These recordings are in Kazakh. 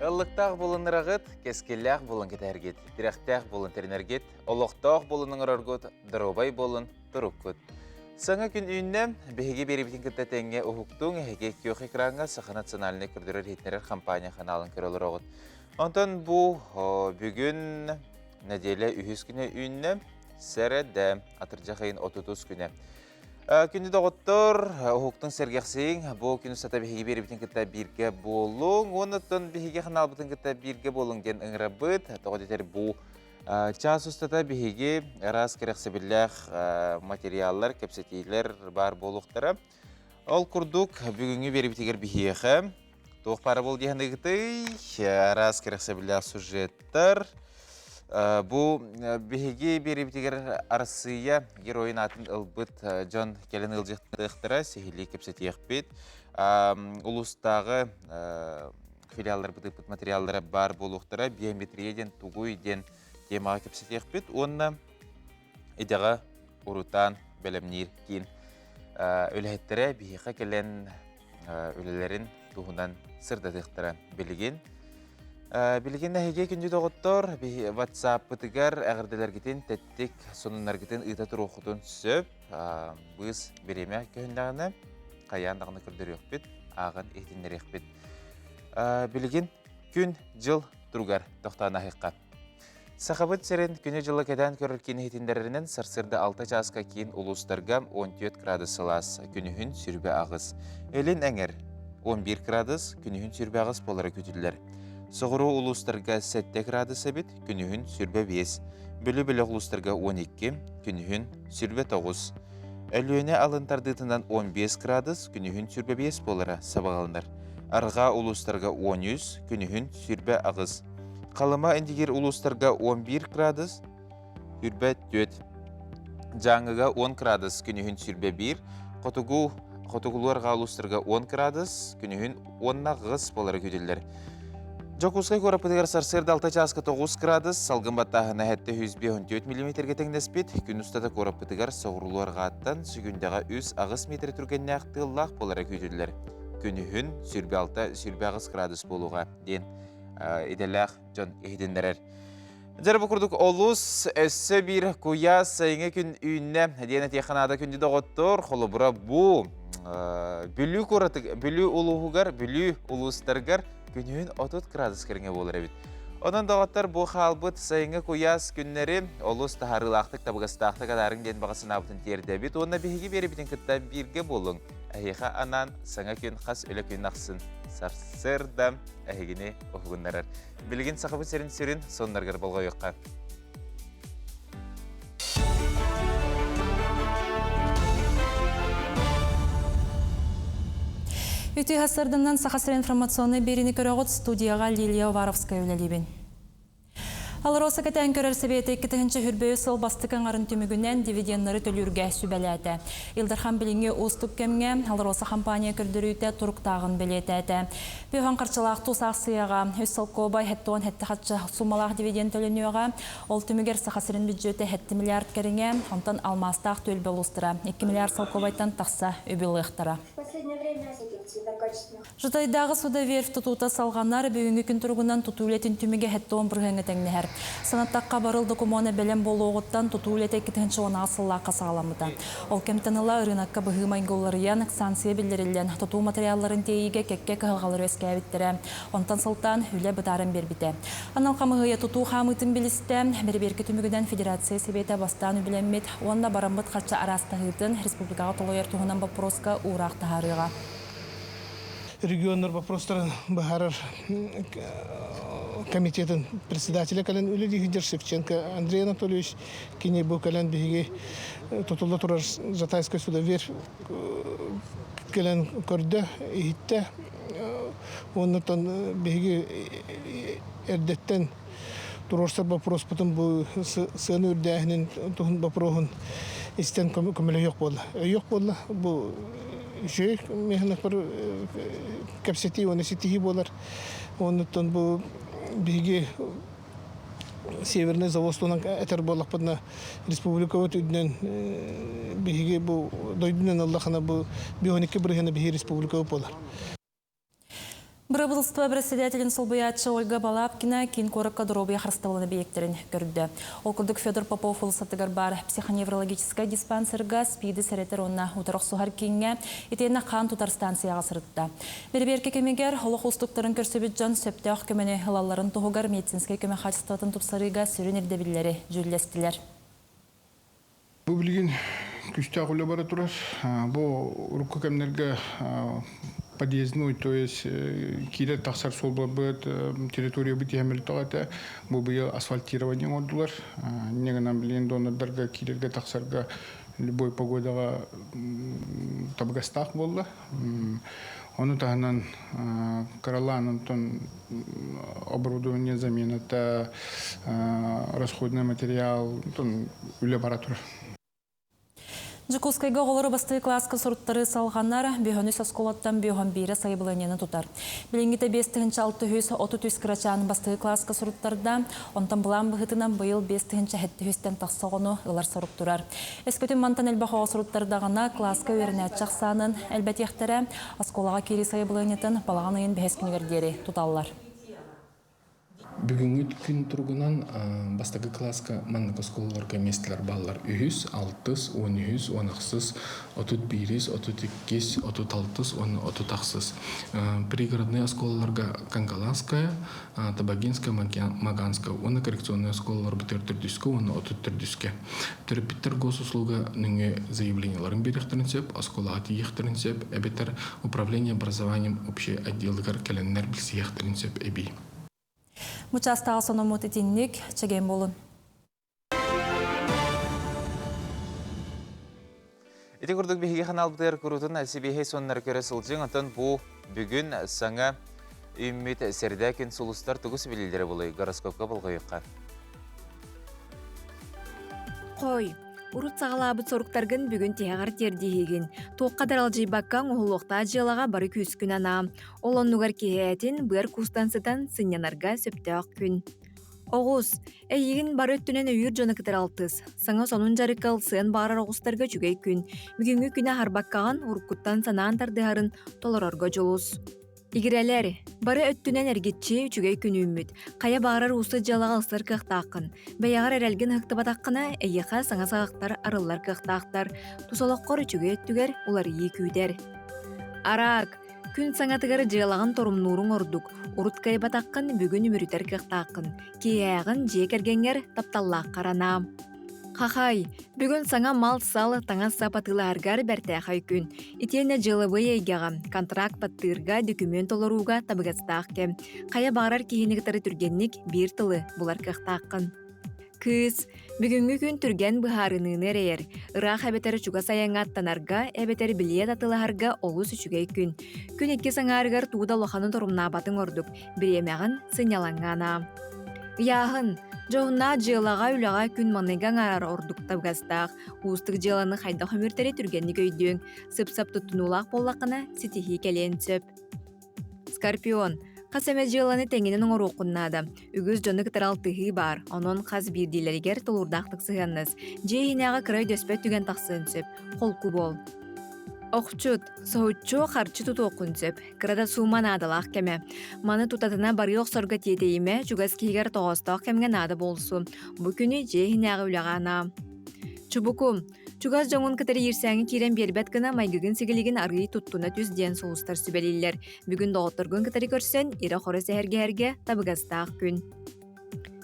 Ыллыктақ болын ырағыт, кескелләқ болын кетәргет, директәқ болын терінергет, олықтақ болының ыраргот, дыробай болын тұруккут. Саңа күн үйінне, бәйге бері бітін кіттәтенге ұхуқтың әйге күйеқ экранға сақы национальный күрдірер хетнерер компания қаналын көрілер оғыт. Онтан бұл бүгін неделе үйіз күні үйінне сәрәді атыржа қайын 30 күні. Күнді доғыттыр, ұхуқтың сәргексейін, бұл күні сата бейге бері бітін кітті бірге болуң, оныттың бейге қанал бітін кітті бірге болуң ген ұңыра бұд, тоғыдетер бұл час ұстата бейге раз керексе біләқ материаллар, кәпсетейлер бар болуқтары. Ол күрдік бүгінгі бері бітігер бейге, тоқ пары бол дегенде кіті, раз керексе біләқ сюжеттер. Бұл бейге бері бітігер арсыя героин атын ұлбыт Джон келін ұлжықтықтыра сехилі кепсетеек бет. Улыстағы филиалдар бұтып материалдары бар болуқтыра биометрияден тугуйден темаға кепсетеек бет. Онына идеға ұрутан бәлімнер кейін өліхеттері бейге келен өлілерін туғынан сырдадықтыра білген. Білген әйге күнді доғыттыр, WhatsApp бұтығар әғірделер кетен тәттік сонынлар кетен ұйта тұру құтын сөп, бұз береме көхіндағыны қаяндағыны күрдері өкпет, ағын ехтендері өкпет. Білген күн жыл тұрғар тоқтағын ақиққа. Сақабыт сәрін күні жылы кәден көрілкен ехтендерінен сарсырды 6 жасқа кейін ұлыстарға 14 градус сылас күнігін сүрбе ағыз. Әлін әңір 11 градус күнігін сүрбе ағыз болары көтілдер. Соғыру ұлыстарға 7 градус әбет, күнігін сүрбе 5. Бүлі-бүлі ұлыстарға 12, күнігін сүрбе 9. Әлуіне алынтардытынан 15 градус, күнігін сүрбе 5 болыра сабағалындар. Арға ұлыстарға 13, күнігін сүрбе ағыз. Қалыма әндегер ұлыстарға 11 градус, сүрбе 4. Жаңыға 10 градус, күнігін сүрбе 1. Қотығылуарға ұлыстарға 10 градус, күнігін 10 ғыз болары көделдер. Жокускай көріпітігер сарсырды 6 жасқа 9 градус, салғын баттағына әтті 154 мм теңдеспет, күн ұстата көріпітігер соғырылуарға аттан сүгіндегі 3 ағыз метр түргенне ақтығылақ болары көйділер. Күні хүн сүрбе 6, сүрбе ағыз градус болуға ден еделәқ жон ехдендерер. Жарбы күрдік олыс өссі бір көя сайыңы күн үйінне дені текханада күнді доғыттыр, қолы бұра бұл бүлі ұлығығар, бүлі ұлыстарғар күнігін 30 градус керіңе болыр әбет. Онын дағыттар бұл қалбыт сайыңы көяс күннері олыс тағарылақтық табығыстақтық адарың ден бағасын абытын терді әбет. Онына бейге бері бітін күтті бірге болың. Әйеға анан саңа күн қас өлі күн ақсын. Сарсырдам әйгіне оқығындарар. Білген сақыбы сәрін сонларғар болға өққа. Үті ғасырдымнан сақасыр информационны беріні көріғыт студияға Лилия Варовская өлелейбін. Алыроса кәтән көрер себеті 2-ші хүрбөй сыл бастықын арын түмігінен дивидендері төлірге сүбәләті. Илдархан біліңе ұстық кәмге Алыроса компания көрдірүйті тұрықтағын білеті әті. Бүйхан қарчылақ тұсақсыяға өз сылқобай әттуан әтті қатшы сумалақ дивиденд төлінуіға ол түмігер сақасырын бюджеті 7 миллиард кәріңе онтан алмастақ төлбе ұлыстыра. 2 миллиард сылқобайтан тақса өбілі ұқтыра. Жытайдағы суда верф тұтуыта салғанар бүгінгі күн тұрғынан тұтулетін түміге әттуан бұрғыңы тәңнігер. Санаттаққа барылды комона бәлем болу оғыттан тұтулеті 2-ші оны асыллаққа сағаламыда. Ол кемтаныла ұрынаққа бұғымай голларыян санкция білдірілен тұту материалларын тейіге кәкке қығалар өске әбіттірі. Онтан сылтан үлі бұтарын бербіді. Анал қамығыя тұту қамытын білісті, бір-беркі түмігіден федерация себеті бастан үбіленмет, онына барамбыт қатшы арастағыдың республикаға толойыр туғынан бапроска ұрақ тағарыға. Регионер вопростарын Бахарар комитетин председателя кален Улидихидер Шевченко Андрей Анатольевич кине был кален биги тотулда турар Жатайская суда вер кален корда итте оннан биги эрдеттен турорсар вопрос потом бу сын үрдәһнең тухын вопросын истен көмеле юк булды. Юк булды бу Жөй, механық бір кәпсеті, оны сетихи болар. Онытын бұл бейге северный заводстуынан әтер болақ бұдына республика өтудінен бейге бұл дойдунен Аллахана бұл бейонеке біргені бейге республика өп болар. Правительство председателин Солбуяча Ольга Балапкина кин коракка дробия харсталаны бейектерін көрді. Окурдук Федор Попов ұлсаттығар бар психоневрологическая диспансерга спиді сәретер онна ұтырық сухар кейінге етені қан тұтар станцияға сырытта. Берберке кемегер олық ұстықтарын көрсөбет жан сөптеуқ көмені ғылаларын тұғығар медицинскай көме қачыстығатын тұпсарыға сүрін ердебілері жүлестілер. Бұл білген күшті ақылы бара тұрар. Бұл ұрыққа кәмдерге подъездной, то есть кире тахсар сол бабыт территория бит ямел тагата бу быйыл асфальтирование олдулар. Негенан билен донордарга кирерге тахсарга любой погодага табгастак болду. Оны тагынан караланын тон оборудование замената расходный материал тон үле бара турар. Жукускайга олары басты класска сұрттары салғанар бүйхөні сосколаттан бүйхөн бейрі сайбыланені тұтар. Білінгіті 5-6 крачан басты класска сұрттарда, онтан бұлан бұғытынан бұйыл 5-7 тақсағыны ұлар сұрып тұрар. Эскөтін мантан әлбақуға сұрттардағына класска өріне атчақсанын әлбәт ектері асколаға кері сайбыланетін балаған айын бәхескінігердері тұталылар. Бүгінгі күн тұрғынан бастағы класска маннық осколаларға местілер балалар 3, 6, 10, 10, 31, 32, 36, 36. Пригородные осколаларға Кангаланская, Табагинская, Маганская. Оны коррекционные осколалар бітер түрдіскі, оны 34. Терапиттер госуслуга нүңе заявленияларын беректерінсеп, осколаға тиектерінсеп, әбетер управление образованием общий отделгар кәленнер білсиектерінсеп әбей. Мұчастағы сономут етіннік чеген болын. Эти күрдік бейге қанал бұтыр күрутын әлсібейхей соннар көрі сылжың атын бұл бүгін саңа үммет сәрдәкін сұлыстар тұғыс білілдері болай гороскопқа болғайыққа. Қой, урут сағалабыт соруқтаргын бүгін тияғар тердейген. Тоққадар алжайбаққан ұлықта жылаға бары күз күн ана. Олон нұғар кейәтін бұғар кустансыдан сынянарға сөптеақ күн. Оғыз, әйеген бары өттінен өйір жоны кітір алтыз. Саңа сонын жарықал сын бағарар оғыстарға жүгей күн. Бүгінгі күні харбаққаған ұрыққыттан санаан тардығарын толырарға жолыз. Игірәлер, бары өттінен әргетче үчігей күн үміт. Қая бағарар ұсы жалаға ұстар қықтақын. Бәяғар әрәлген ұқты батаққына әйеқа саңа сағақтар арылар қықтақтар. Тусалаққор үчігей өттігер, олар ие күйдер. Арақ, күн саңатығар жалағын торым нұрың ордық. Урут қай батаққын бүгін үмірітер қықтақын. Кейағын жек әргенгер тапталлақ қарана. Қақай, бүгін саңа мал салы таңа сапатылы аргар бәртәқай күн. Итене жылыбы ейгеға, контракт баттырға документ оларуға табығастақ кем. Қая бағарар кейінігітары түргенник бір тылы бұлар қықтақын. Кыз, бүгінгі күн түрген бұхарынын әрейер. Ырақ әбетері чуға саяңаттанарға, әбетері білет атылығарға олыс үшігей күн. Күн етке саңарығар туғда лоханы торымна батын ордық, біремеғін сынялаңғана. Яғын, жоғына жылаға үліға күн маныған арар ордық табғастақ. Уыстық жыланы қайда хөміртері түргенні көйдің. Сып-сап тұттынулақ боллақына сетихи кәлен сөп. Скорпион, қасаме жыланы тәңінен оңыр оқыннады. Үгіз жоны кітаралтығы бар. Онын қаз бірдейлерігер тұлырдақтық сығаныз. Жейінеға қырай дөспет түген тақсын сөп. Қолқы бол. Оқчут, соғытчу қарчы тұт оқын сөп. Қырада суыман адылақ кәме. Маны тұтатына бары оқсорға тетейіме жүгіз кейгер тоғыстақ кәмген ады болсу. Бұ күні жейін ағы үліғана. Чубукум, жүгіз жоңын кітері ерсәңі керен бербәт кіна майгігін сегілігін арғый тұттуна түз ден соғыстар сүбелейлер. Бүгін доғыттыргын кітері көрсен, ері қоры сәхерге табығастақ күн.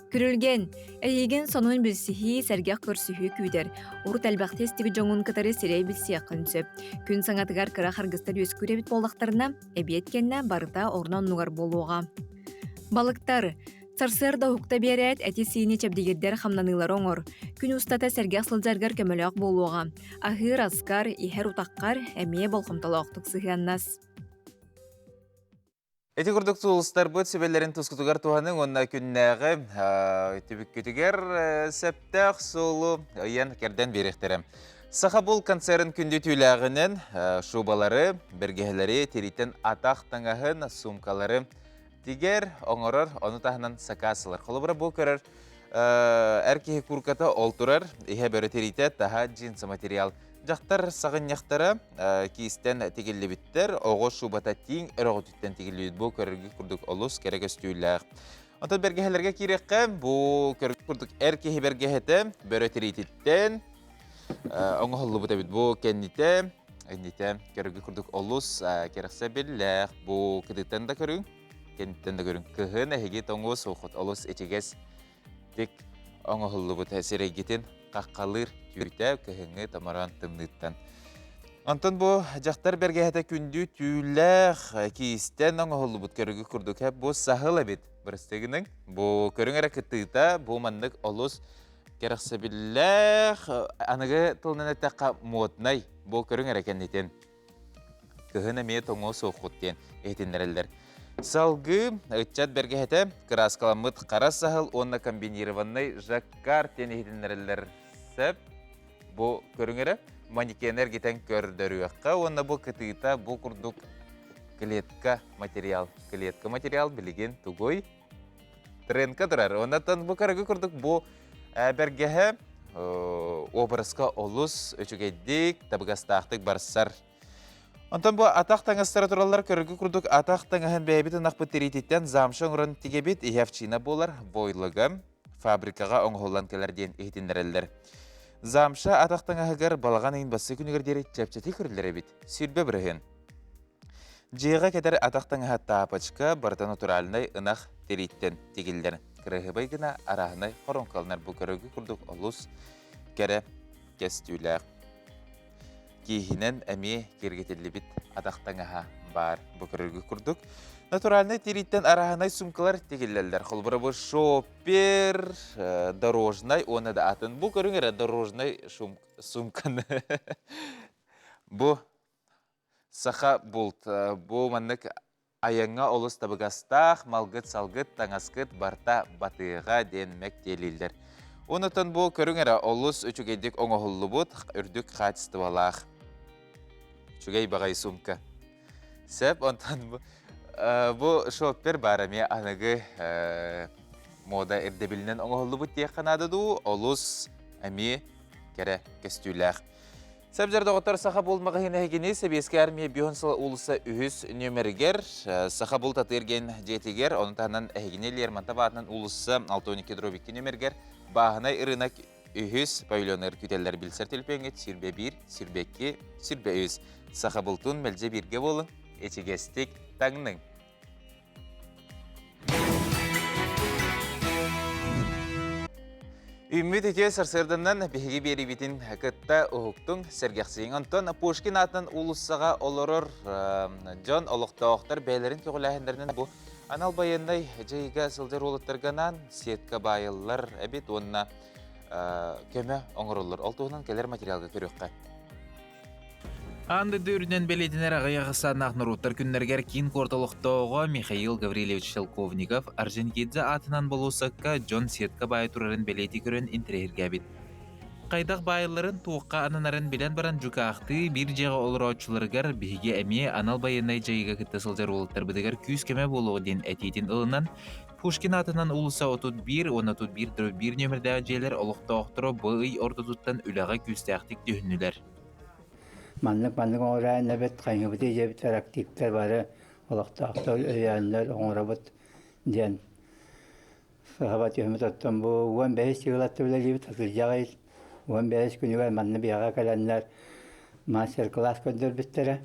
Күрілген, әйеген сонун білсіхи сәргеқ көрсіхі күйдер. Урт әлбәқтестігі жоңын кітары сирей білсіяқ күнсіп. Күн саңатығар кыра қарғыстар өз көребіт болдақтарына, әбиеткенне барыта орнан нуғар болуға. Балықтар, сарсыр да хукта берет әти сиіне чәбдегеддер қамнанылар оңыр. Күн ұстата сәргеқ сылжарғар көміліғ болуға. Ахыр, аскар, ихер утаққар, әмие болқымталақтық сығаннас. Эти күрдік тұлыстар бұд сөбелерін тұскытығар туғаның онна күннәғі түбіккетігер сәптәқ солы ұян керден беректерім. Саха бұл концерн күнді түйләғінің шубалары, бергелері, теритін атақ таңағын, сумкалары тигер, оңырыр, оны тағынан сақасылар. Қолыбыра бұл көрір әркеге күрката олтырар, ихе бөрі теритет, таға джинсы материал жақтар сағыняқтары кейістен тегелебіттер, оғы шубата тиң өріғытыттен тегелебіт бұл көріргі күрдік олыс керек өстүйләқ. Онтан бергехелерге керекке бұл көріргі күрдік әркехи бергехеті бөрі тіритіттен оңы холлы бұта біт бұл кәнніте көріргі күрдік олыс керексе білләқ. Бұл кедіттен да көрің, кәнніттен да көрің. Кіғын әхеге тоңғы соқыт олыс әчегес тек оңы холлы бұта сәрегетін қаққалыр түртәу кіғыңы тамаран тымныттан. Антон бұл жақтар бергехеті күнді түйіләқ кейістен оңы холлы бұт көрігі күрдік әп бұл сағыл әбет бірістегінің. Бұл көрің әрі күттіғіта бұл мандық олыс керексе білләқ анығы тылынан әттәққа муатнай бұл көрің әрі кәннетен. Кіғын әме тоңы соқыттен әйтіндерелдер. Салғы үтчат бергехеті краскаламыт қара сағыл онна комбинированный жаккар тенехетіндерелер сәп. Бұл көріңері манекенер кетен көрдіріуаққа. Онна бұл кітіғіта бұл күрдік клетка материал. Клетка материал білеген тугой тренка тұрар. Оннаттан бұл көрігі күрдік бұл бергехе образға олыс өчігедік табығастақтық барсар. Онтан бұл атақ таңыстары туралар көрігі күрдік атақ таңығын бәйбетін ақпы теритеттен замшың ұрын тегебет ихавчина болар бойлығы фабрикаға оңғолан кәлерден ехтіндерелдер. Замша атақ таңығығыр балаған ең басы күнігердері чәпчәті көрілдері бет, сүрбе бірігін. Жиыға кәдер атақ таңыға тапачқа бартаны туралынай ынақ тереттен тегелдер. Кірігі байгына арағынай қорын қалынар бұл көрігі күрдік олыс кәрі кәстүйләқ. Кейхінен әме кергетелі бит атақтаңаға бар бұкырырғы күрдік. Натуральный тереттен арағынай сумкалар тегелелдер. Қолбыры бұл шопер, дорожнай, оны да атын. Бұл көріңер дорожнай сумканы. Бұл сақа бұлт. Бұл маннық аяңа олыс табығастақ, малғыт, салғыт, таңасқыт, барта, батыға денмек делелдер. Онытын бұл көріңер олыс өчігедік оңығылы бұд, үрдік қатысты балақ. Чугай бағай сумка. Сәп, онтан бұл шоппер бараме анығы мода әрдебілінен оңығылы бұд тек қанадыду, олыс әме кәрі кәстүйләқ. Сәп жарды оғыттар сақа болмаға хенегені сәбескі әрмия бүйонсыл ұлысы үйіз нөміргер, сақа бұл татырген жетігер, оның тағынан әйгіне Лермонта бағытынан ұлысы 6-12 нөміргер, бағынай ұрынақ үйіз павильонер күтелер білсер телпеңет, сүрбе 1, сүрбе 2, сүрбе 3. Сақа бұлтын мәлже бірге болын, әчегестік таңның. Үміт өте сарсырдымнан бейгі бері бетін күтті ұғықтың сәргәқсейін. Антон Пушкин атынан ұлысыға олырыр Джон олықтауқтар бәйлерін кеғіләхендерінен бұл анал байындай жайға сылдыр олыттырғанан сетка байылар әбет онына көмі оңырылыр. Олтуғынан келер материалға көріққа. Анды дөрінен бәлетінер ағаяғыса нақнұруттар күннергер кейін қорталықтауға Михаил Гаврилевич Шелковников Арженкедзе атынан болусыққа Джон Сетка байы тұрарын бәлеті көрін интерьерге бет. Қайдақ байыларын туыққа ананарын білен баран жүкақты бір жағы олыр аучыларығар бейге әме анал байынай жайыға күтті сылжар олықтар бұдығар күйіз кеме болуғы ден әтейтін ылынан Пушкин атынан улыса 31, 11-1 нөмірдәі жайлар олықтауқтыры бұй ортотуттан үліға күстәқтік түйінілер. Маннык оңырай нәбет қайыңыбыды жебіт әрактиктер бары олықтақтар өйәнлер оңырабыт ден. Сағабат өймет оттан бұл 15 сығылатты біле жебіт атылжағайыз. 15 күнігер манны бияға кәләнлер мастер-класс көндір біттері.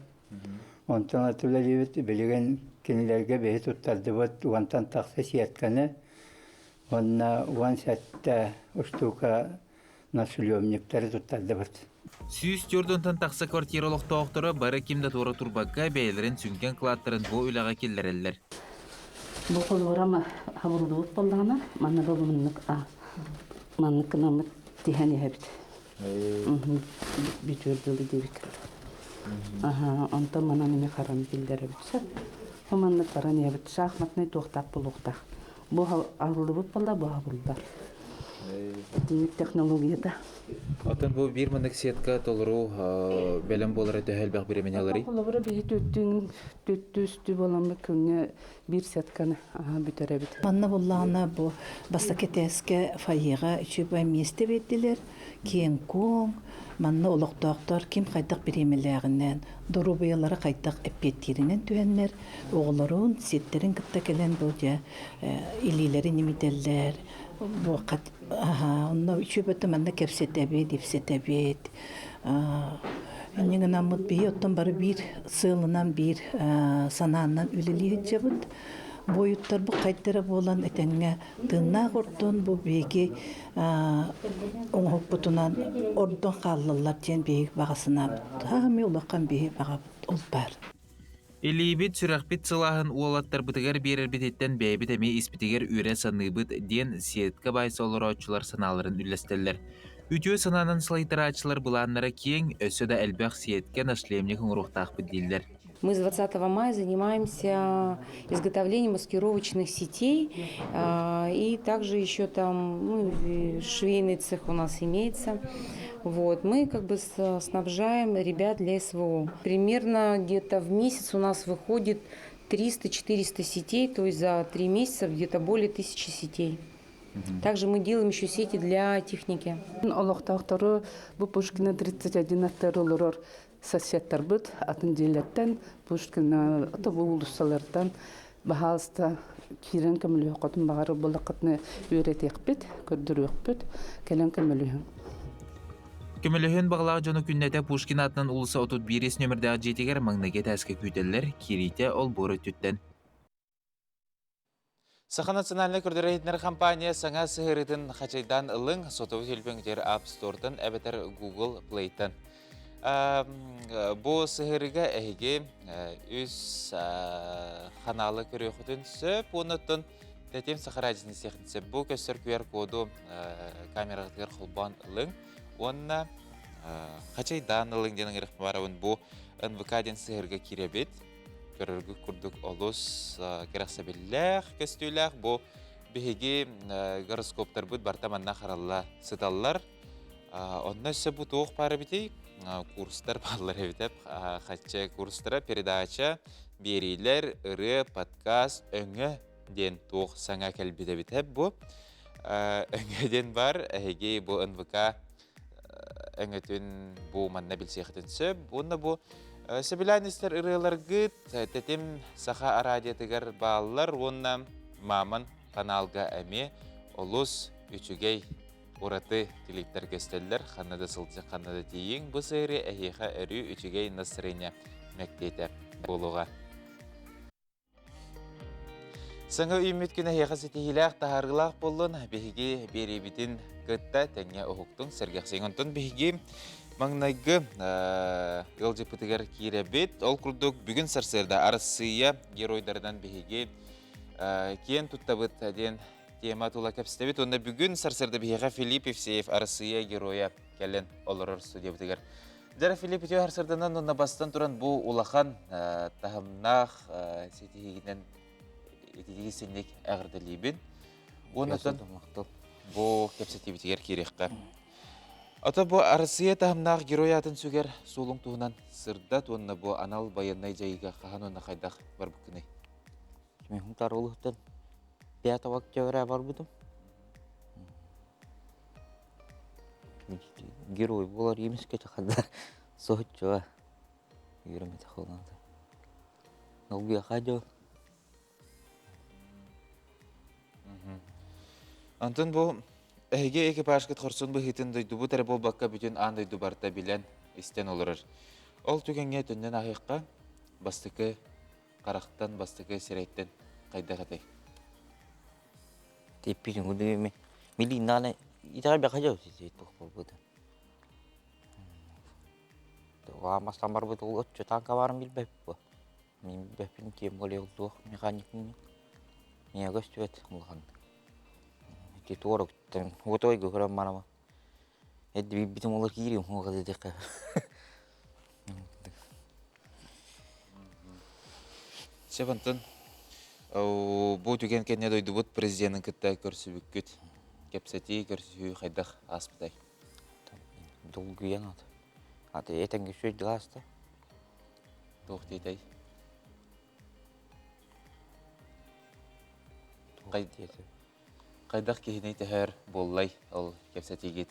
Онтан атты біле жебіт білеген кенілерге бейі тұттарды бұд уантан тақсы сиетканы. Онна уан сәтті ұштуға насылөмніктері тұттарды бұд. Сүйіс жордонтан тақсы квартиралық тоқтыры бары кемді торы турбаққа бәйлерін сүнген қылаттырын бұл үйлаға келдерелер. Бұл қолғырама хабылдуық болдағына, манна бұл маннық намыт дихәне әбіт. Бүтөрділі дебік. Онта мана неме қарам келдері бүтсі. Бұл маннық қаран әбіт шахматны тоқтап бұл ұқтақ. Бұл ағылды бұт болда, бұл ағылдар. технологияда. Отын бу бир мындык сетка толуру белем болар төһөл бак биременелери. Олабыра бейт төттүстү боламы күнне бир сетканы бүтеребит. Манна буллана бу басакетеске файыга үчүбай месте беттилер. Киен ком, манна олоктоктор ким кайдак биремелегинен, дорубыялары кайдак эппеттеринен түһеннер, оголорун сеттерин кытта келен бу же илилери немителлер. Бу кат онно үчүбөтө манна кепсетебит, дипсетебит. Эниген амыт бии оттон бары бир сыылынан бир санаанан үлелиһит жабыт. Боюттар бу кайттара болан этеңге тынна гордон бу беги оңоппутунан ордон каллылар жен беги багасына тами улаккан беги бага ол бар. Илибит сүрәхбит сылаһын уолаттар бытыгар берер битеттен бәйбит эми испитигер үре саныбыт ден сетка байсы олорочулар саналарын үлләстелләр. Үтүө сананын слайдырачылар буланнары кең өсө да элбэх сетке нашлемник уңрухтах бидиллер. Мы с 20 мая занимаемся изготовлением маскировочных сетей, и также еще там швейный цех у нас имеется. Вот. Мы как бы снабжаем ребят для СВО. Примерно где-то в месяц у нас выходит 300-400 сетей, то есть за 3 месяца где-то более 1000 сетей. Также мы делаем еще сети для техники. Олохтоохтору бу Пушкина 31 олорор сосеттар бут атын желеттен Пушкина отобу улуссалардан бахалста кирен көмөлү котун багары булакытны үйрөтекпит, көрдүрөкпүт, келен көмөлү. Көмөлөһөн баглаа жону күннете Пушкин атынан улуса отут бирис нөмірдегі жетігер маңнаге тәске күйтелер, кирите ол боры түттен. Саха национальный көрдірейдінер компания саңа сығырытын қачайдан ылың сотовы телефондер App Store'дан әбетер Google Play'тан. Бұл сығырыға әйге үз қаналы көріқұтын сөп, оныттын тәтем сақырадызын сеқінсе бұл көстер QR коду камерағытығыр құлбан ылың. Онна қачайдан ылың денің іріқ барауын бұл НВК-ден сығырға керебет. Көріргі күрдік олыс керақсабелләқ көстүйләқ. Бұл бігеге гороскоптар бұд бартаманна қаралла сыдаллар. Онна өсі бұл тоқ бары бітей курстар баллар әбітіп. Қатшы курстара передача берейлер, ұры, подкаст, өңі ден тоқ саңа кәлбеті бітіп. Бұл өңеден бар, әйге бұл НВК өңетін бұл манна білсеқетін сөп. Онна бұл Сабиланистер ырылар гыт, тетем саха арадиятыгар баллар, онна маман каналга әме, олус үчүгей ураты телектер көстелдер, қаннады сылтсы қаннады тейін, бұл сыры әйеға әрі үчүгей настроения мәктеті болуға. Саңа үміт күн әйеға сетихиләқ тағарғылақ болын, бейге беребетін гытта тәңе ұхықтың сәргәқсен онтын бейге Маңнайғы ЛЖПТгер киребет, ол күрдік бүгін сарсырда Арысыя геройдардан бейге кен тұттабыт ден тема тула кәпістебет. Онда бүгін сарсырда бейге Филипп Евсеев Арысыя героя кәлін олырыр студия бітігер. Жара Филипп Евсеев Арысырданан онда бастан тұран бұл улахан тағымнақ сетігінен етедегі сенек әғірді лейбін. Онытын бұл кәпістебет бітігер керекқа. Ата бу Арысыя тахымнақ героятын сүгер солың туғынан сырдат, онна бу анал баяннай жайыға қахан онна қайдақ бар бүкіней. Мен тарулықтан пята вактевра бар бұдым. Герой болар емес кәті қаддар соғыт жоға үйреметі қоланды. Нолбия қадjo. Антон бу Әйге экипажгыт хорсын бұхетін дойду бұ тәрі бол баққа бүтін ан дойду барта білен істен олырыр. Ол түгенге түннен ағиққа бастықы қарақтан, бастықы сирайттен қайда қатай? Теппейдің ұды еме. Милин наны итаға бәқа жау сейт бұқ бол бұды. Мастан бар бұды ол өтчі танка барын білбәп бұ. Мен білбәппен кем боле ұлдуық механикін. Мен көсті бәт ұлғанды. Тетуорок там вот ой говорю мама это битум лакири он гаде дека Севантон бу түген кенне дойду бут президенттин кытта көрсүбүккүт кепсети көрсү хайдах аспытай. Долгый янат. А ты это не все делаешь-то? Тухтитай. Хайдах кихиней тәһәр боллай ол кепсетигит.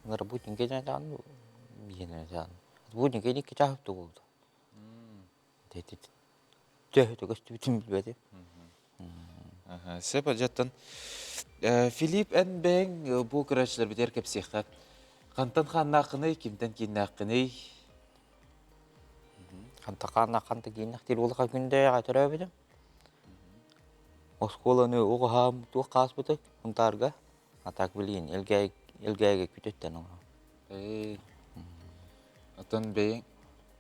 На работнике не тяну. Не тяну. Работнике не кичав то. Это гости битим билбеди. Сепа жаттан Филипп Энбең бу көрәшләр битер кепсихка. Кантан ханнакыны кимтен киннакыны. Хантакана хантагинах тил улга күндә гатыра бит. Осколаны угам ту каспыты унтарга. Атак билин элгәгә күтәттән ул. Атын бең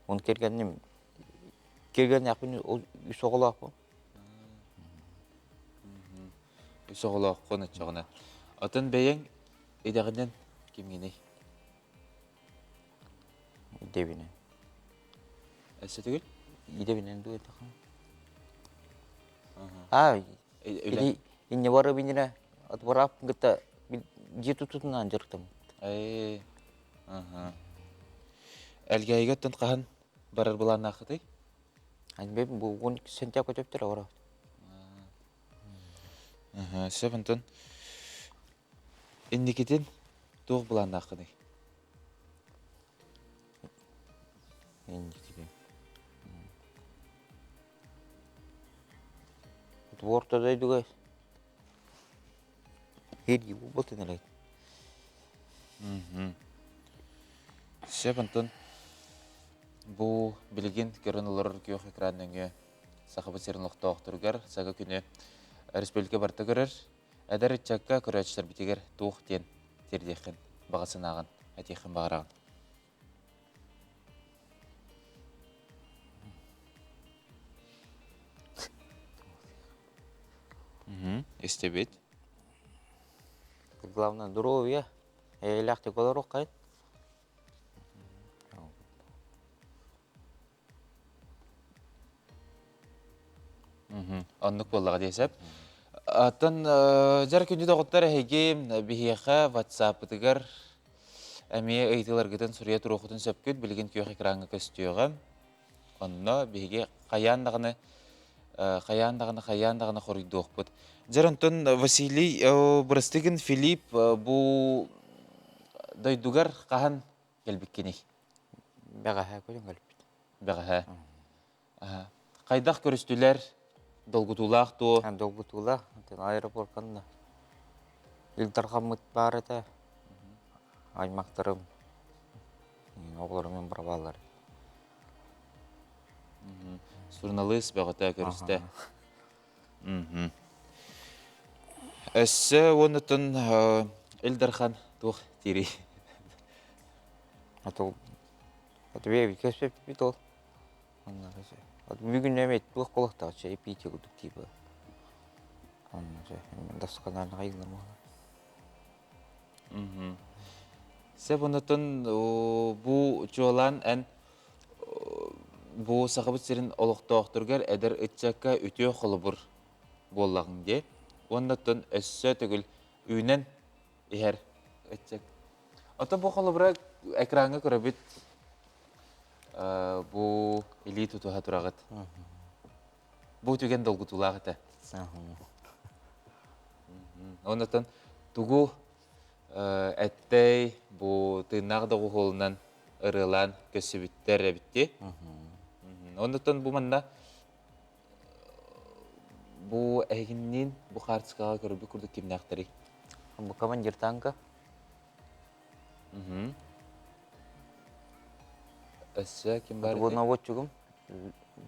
Он кергәннем кергән якын үсоглак бу. Үсоглак коны чагына. Атын бең идәгеннән кимгене. Дебине. Әсә түгел? Идебинен дует. Или инне бары бине отворап гыта житу тутунан жыртым. Әлгәйгә тынкаһын барыр булан нахыты. Анбе бу 12 сентябрь көтөптөр ора. Сәбентен инникетен туг булан нахыты. Инникетен. Творта дайдугай. Хеди бу ботынлай. Сәбентен бу билген көрүнүлөр күйөк экраныңа сахабы серинлык тоқтыргар сага күнү республика барта көрөр әдәр чакка көрөчлөр битигер тух тен тердехин багасынаган атехин багараган. Истебет. Главное здоровье. Лягте колорок кайт. Аннык боллага десеп. Атын жар күндү доготтар хеге бихиха WhatsApp тигер эми ыйтылар гытын сурия турухутун сөпкүт билген күйөк экранга көстүгө. Онно бихиге каяндагыны хорuyдуокпут. Жарантон Василий Брастыгин Филипп бу дойдугар кахан келбиккени. Бегаха көйөн келбит. Бегаха. Кайдах көрүстүлөр долгутулак то. Долгутулак, аэропортканда. Илдархамыт бар эте. Аймактарым. Огларым барбалар. Журналист бегата көрүстө. Эссе онутун Илдархан тух тири. Атол. Атве кесеп битол. Бүгүн эмет бул колокта чей пити кудук типа. Дасканан кайгылар мага. Себонутун бу жолан эн бу сахабыт серин олоктоктургар эдер ытчакка үтө холубур боллагын де. Оннотун өссө түгүл үйнен ихер ытчак. Ата бу холубура экранга көрөбүт бу элиту тухатурагат. Бу түген долгутулагыта. Оннотун тугу әттей бу тыйнагдагы холунан ырылан көсүбүттер эбитти. Оннотун бу манда бу эгиннин бу картскага көрүп курдук кимнактары. Бу командир танка. Эссе ким бар? Бу наводчигим.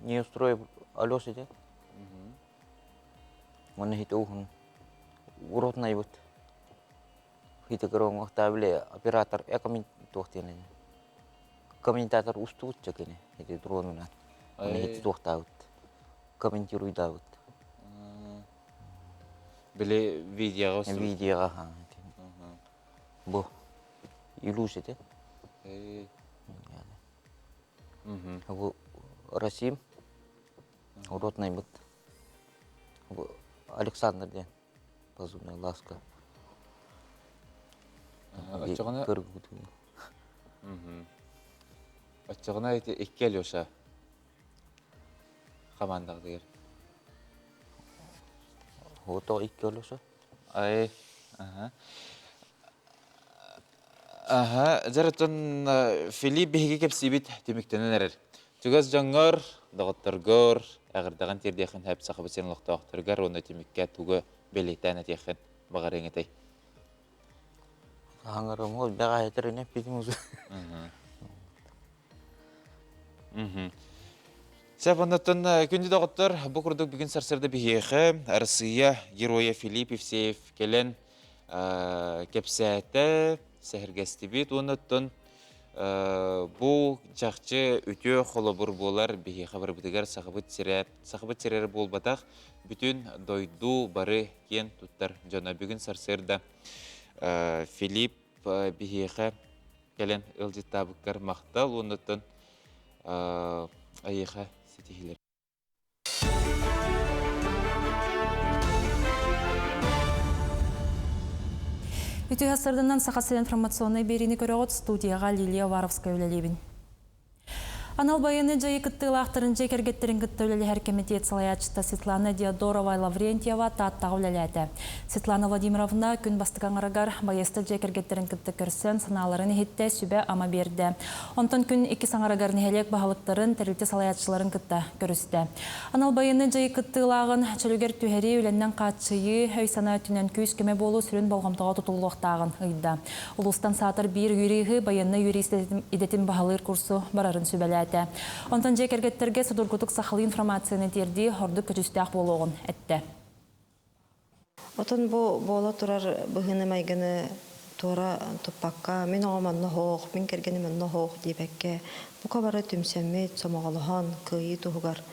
Не устроив Алёша де. Мана хит ухун. Уротнай бут. Хит гром октабле оператор экомин тохтене. Комментатор устут чекене. Эти дронуна. Мана хит тохтаут. Комментируй даут. Биле видеого. Видеого. Бу. Илушете. Бу Расим. Уротнай бут. Бу Александр де. Позывной «Ласка». Отчығына... Кыргуду. Отчығына икки Алёша командағы дегер. Ото 2 олоса. Ай, жарытын Филипп беге кепсибит теміктенен әрір. Түгіз жаңғыр, дағыттырғыр, әғірдаған тердеқін әп сақыбы сен лықтақтырғар, оны темікке түгі белеттен әтеқін бағар еңетай. Аңырым ол бәға әтіріне бейдің өзі. Сәпанаттан күнді дағыттыр, бұл күрдік бүгін сарсырды бігеқі, Арсия, героя Филипп Евсеев келен кепсәті, сәхіргәсті бет, оныттын бұл жақчы өте қолы бұр болар бігеқі бір бұдығар сақыбыт серері бол батақ, бүтін дойду бары кен тұттар. Жана бүгін сарсырды Филипп бігеқі келен ылжытта бұққар мақтал, оныттын айыға сетихилер. Үті ғасырдынан сақасы информационный беріні көріғыт студияға Лилия Варовская өлелебін. Анал байыны жайы кыттылақтырын жекергеттерін кытты өлелі әркеметет салаячыста Светлана Диадорова Лаврентьева таттағы өлеләді. Светлана Владимировна күн бастыған арагар байысты жекергеттерін кытты көрсен сыналарын хетті сүбе ама берді. Онтан күн 2 саңарагарын хелек бағалықтарын тәрілті салаячыларын кытты көрісті. Анал байыны жайы кыттылағын чөлігер түйері өленнен қатшыйы өйсана өтінен күйіс кеме болу сүрін болғамтыға тұтылуқтағын ұйды. Улустан сатыр бір үйрегі байыны юрист едетін бағалыр курсу барарын сүбелі. Онтан жекергеттерге судургутук сахалы информацияны терди хордук көтүстәк болуғын әтті. Отын бола турар бұғыны майгыны тура туппаққа мен оғаманны хоқ, мен кергенімінні хоқ дейбәкке бұқа бары түмсәмет, сомағалыған, күйі туғығар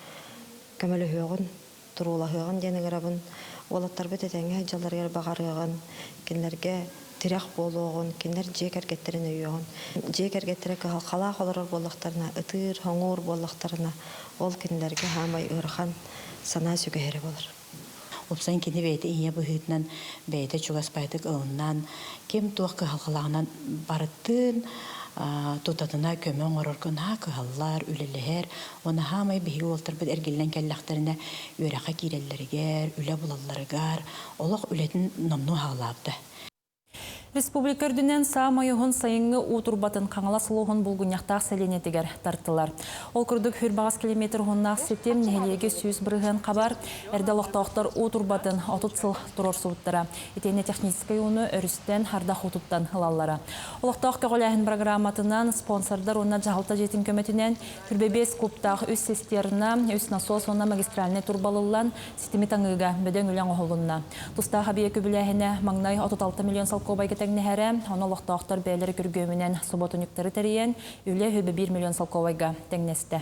көмілі хөғын, тұрулағығын денігірабын, олаттар бөтетәңі жаларғар бағарығын, кенлерге тирах болуғын, кенлер жекергеттерін өйіғын. Жекергеттері қала қолырыр болақтарына, ұтыр, хоңыр болақтарына, ол кенлерге хамай ұрған сана сүгері болыр. Опсан кені бейті ие бұхытынан, бейті чугас байтық ұлынан, кем туақ қығалағынан барыттын, тутатына көмөн ороргон кыһаллар үлелер оны хамай биһиги олтар бит эргиллен келлахтарына үрэха киреллергер үле булалларыгар олох үлетин номну хаалаапты. Республика үрдінен саамайығын сайыңы утурбатын қаңала сұлуғын бұлғыняқтақ сәленетігер тартылар. Ол күрдік хүрбағыз километр ғыннақ сетем нехелеге сүйіз бірғын қабар, әрдалықтақтар утурбатын отыт сыл тұрор суыттара. Етене техническай оны өрістен хардақ отыттан ғылалары. Олықтақ көғіләхін программатынан спонсордар оны жағалта жетін көметінен хүрбебес клубтақ өз сестеріна, өз насос оны магистральне турбалылан сетемі таңыға бөден үлен оғылынна. Тұстағы бейі көбіләхіне маңнай 36 миллион салқобайға тәгнәһәрі, оны лоқтақтар бәлері күргөмінен суботуниктары тәрейен үлі хөбі 1 миллион салковайға тәгнәсті.